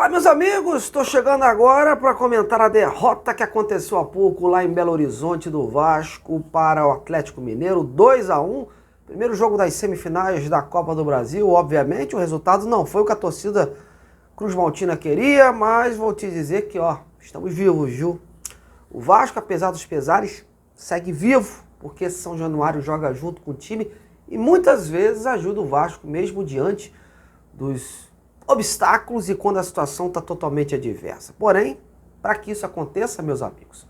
Fala, meus amigos, estou chegando agora para comentar a derrota que aconteceu há pouco lá em Belo Horizonte do Vasco para o Atlético Mineiro, 2-1. Primeiro jogo das semifinais da Copa do Brasil. Obviamente o resultado não foi o que a torcida Cruz Maltina queria, mas vou te dizer que estamos vivos, viu? O Vasco, apesar dos pesares, segue vivo, porque São Januário joga junto com o time e muitas vezes ajuda o Vasco, mesmo diante dos obstáculos e quando a situação está totalmente adversa. Porém, para que isso aconteça, meus amigos,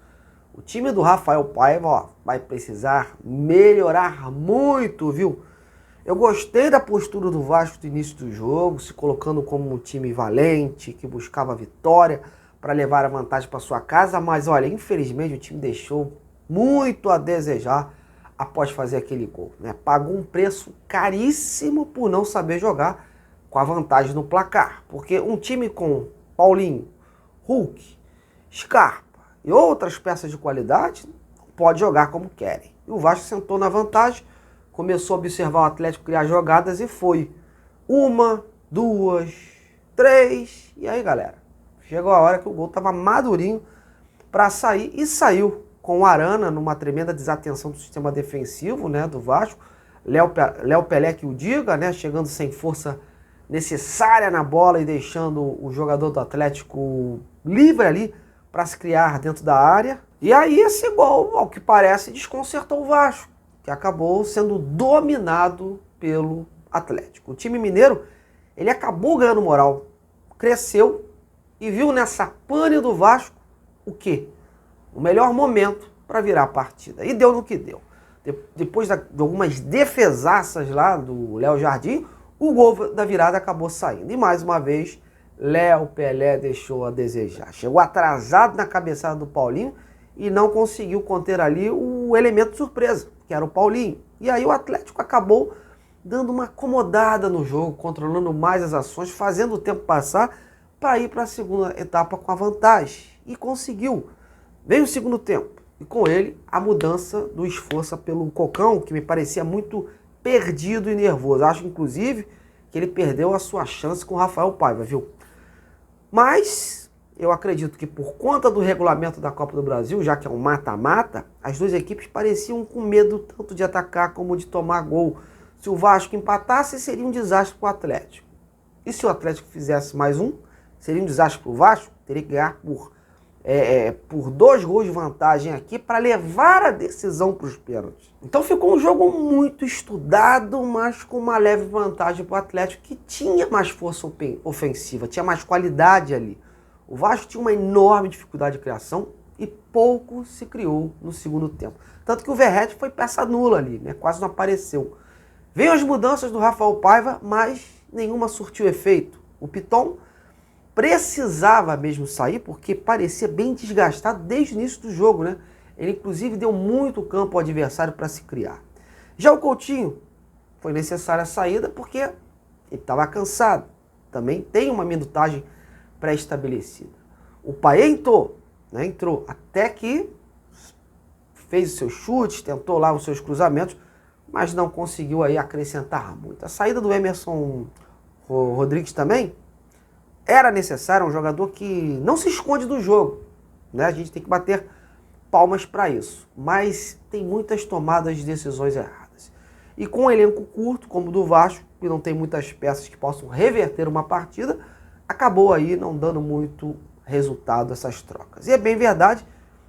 o time do Rafael Paiva vai precisar melhorar muito, viu? Eu gostei da postura do Vasco do início do jogo, se colocando como um time valente, que buscava a vitória para levar a vantagem para sua casa, mas olha, infelizmente o time deixou muito a desejar após fazer aquele gol, né? Pagou um preço caríssimo por não saber jogar com a vantagem no placar, porque um time com Paulinho, Hulk, Scarpa e outras peças de qualidade não pode jogar como querem. E o Vasco sentou na vantagem, começou a observar o Atlético criar jogadas e foi uma, duas, três, e aí galera, chegou a hora que o gol estava madurinho para sair e saiu com o Arana numa tremenda desatenção do sistema defensivo, né, do Vasco. Léo Pelé que o diga, né, chegando sem força necessária na bola e deixando o jogador do Atlético livre ali para se criar dentro da área. E aí esse gol, ao que parece, desconcertou o Vasco, que acabou sendo dominado pelo Atlético. O time mineiro, ele acabou ganhando moral, cresceu e viu nessa pane do Vasco o quê? O melhor momento para virar a partida. E deu no que deu. Depois de algumas defesaças lá do Léo Jardim, o gol da virada acabou saindo. E mais uma vez, Léo Pelé deixou a desejar. Chegou atrasado na cabeçada do Paulinho e não conseguiu conter ali o elemento de surpresa, que era o Paulinho. E aí o Atlético acabou dando uma acomodada no jogo, controlando mais as ações, fazendo o tempo passar para ir para a segunda etapa com a vantagem. E conseguiu. Veio o segundo tempo. E com ele, a mudança do esforço pelo Cocão, que me parecia muito perdido e nervoso. Acho, inclusive, que ele perdeu a sua chance com o Rafael Paiva, viu? Mas eu acredito que por conta do regulamento da Copa do Brasil, já que é um mata-mata, as duas equipes pareciam com medo tanto de atacar como de tomar gol. Se o Vasco empatasse, seria um desastre para o Atlético. E se o Atlético fizesse mais um, seria um desastre para o Vasco, teria que ganhar por 2 gols de vantagem aqui para levar a decisão para os pênaltis. Então ficou um jogo muito estudado, mas com uma leve vantagem para o Atlético, que tinha mais força ofensiva, tinha mais qualidade ali. O Vasco tinha uma enorme dificuldade de criação e pouco se criou no segundo tempo. Tanto que o Verratti foi peça nula ali, né? Quase não apareceu. Veio as mudanças do Rafael Paiva, mas nenhuma surtiu efeito. O Piton precisava mesmo sair, porque parecia bem desgastado desde o início do jogo, né? Ele, inclusive, deu muito campo ao adversário para se criar. Já o Coutinho, foi necessária a saída porque ele estava cansado. Também tem uma minutagem pré-estabelecida. O Paento, né, entrou até que fez os seus chutes, tentou lá os seus cruzamentos, mas não conseguiu aí acrescentar muito. A saída do Emerson Rodrigues também era necessário, um jogador que não se esconde do jogo, né? A gente tem que bater palmas para isso, mas tem muitas tomadas de decisões erradas. E com um elenco curto, como o do Vasco, que não tem muitas peças que possam reverter uma partida, acabou aí não dando muito resultado essas trocas. E é bem verdade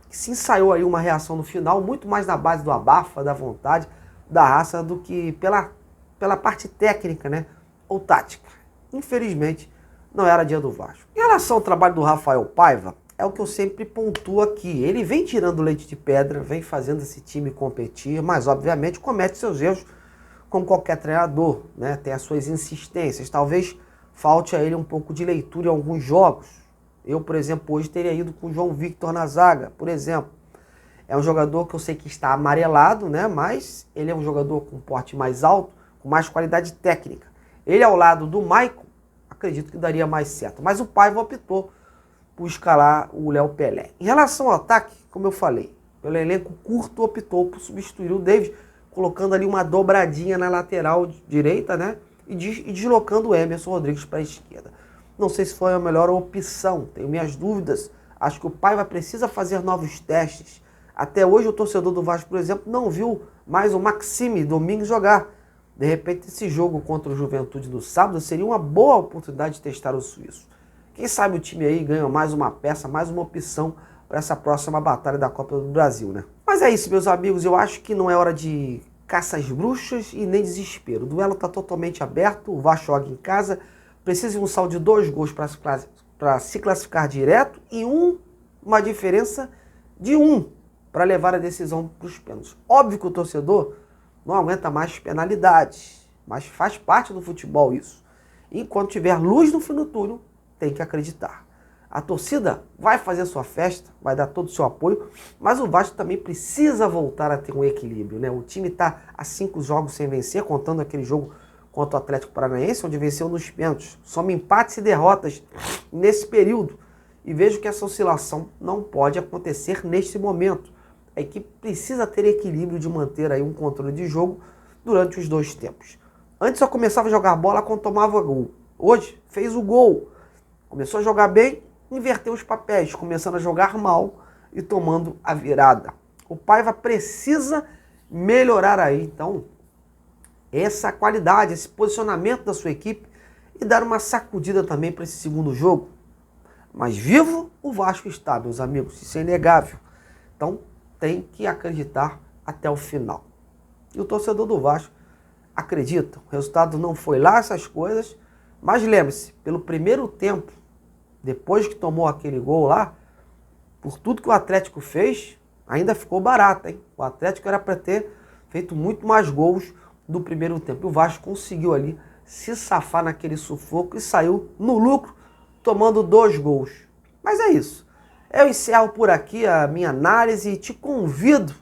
que se ensaiou aí uma reação no final, muito mais na base do abafa, da vontade, da raça, do que pela parte técnica, né? Ou tática. Infelizmente, não era dia do Vasco. Em relação ao trabalho do Rafael Paiva, é o que eu sempre pontuo aqui. Ele vem tirando leite de pedra, vem fazendo esse time competir, mas obviamente comete seus erros como qualquer treinador, né? Tem as suas insistências. Talvez falte a ele um pouco de leitura em alguns jogos. Eu, por exemplo, hoje teria ido com o João Victor na zaga, por exemplo. É um jogador que eu sei que está amarelado, né? Mas ele é um jogador com porte mais alto, com mais qualidade técnica. Ele ao lado do Maicon, acredito que daria mais certo. Mas o Paiva optou por escalar o Léo Pelé. Em relação ao ataque, como eu falei, pelo elenco curto optou por substituir o David, colocando ali uma dobradinha na lateral direita, né? E deslocando o Emerson Rodrigues para a esquerda. Não sei se foi a melhor opção, tenho minhas dúvidas. Acho que o Paiva precisa fazer novos testes. Até hoje o torcedor do Vasco, por exemplo, não viu mais o Maxime Domingues jogar. De repente esse jogo contra o Juventude no sábado seria uma boa oportunidade de testar o suíço. Quem sabe o time aí ganha mais uma peça, mais uma opção para essa próxima batalha da Copa do Brasil, né? Mas é isso, meus amigos, eu acho que não é hora de caça às bruxas e nem desespero. O duelo está totalmente aberto, o Vasco joga em casa, precisa de um saldo de 2 gols para se classificar direto e uma diferença de 1 para levar a decisão para os pênaltis. Óbvio que o torcedor não aguenta mais penalidades, mas faz parte do futebol isso. Enquanto tiver luz no fim do túnel, tem que acreditar. A torcida vai fazer sua festa, vai dar todo o seu apoio, mas o Vasco também precisa voltar a ter um equilíbrio, né? O time está há 5 jogos sem vencer, contando aquele jogo contra o Atlético Paranaense, onde venceu nos pênaltis. Soma empates e derrotas nesse período. E vejo que essa oscilação não pode acontecer neste momento. A equipe precisa ter equilíbrio de manter aí um controle de jogo durante os 2 tempos. Antes só começava a jogar bola quando tomava gol. Hoje fez o gol. Começou a jogar bem, inverteu os papéis, começando a jogar mal e tomando a virada. O Paiva precisa melhorar aí, então, essa qualidade, esse posicionamento da sua equipe e dar uma sacudida também para esse segundo jogo. Mas vivo o Vasco está, meus amigos, isso é inegável. Então, tem que acreditar até o final. E o torcedor do Vasco acredita, o resultado não foi lá essas coisas, mas lembre-se, pelo primeiro tempo, depois que tomou aquele gol lá, por tudo que o Atlético fez, ainda ficou barato, hein? O Atlético era para ter feito muito mais gols do primeiro tempo. E o Vasco conseguiu ali se safar naquele sufoco e saiu no lucro, tomando 2 gols. Mas é isso. Eu encerro por aqui a minha análise e te convido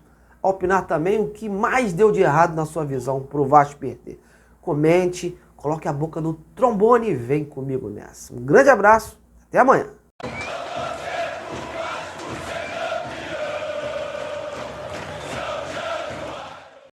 a opinar também o que mais deu de errado na sua visão para o Vasco perder. Comente, coloque a boca no trombone e vem comigo nessa. Um grande abraço. Até amanhã.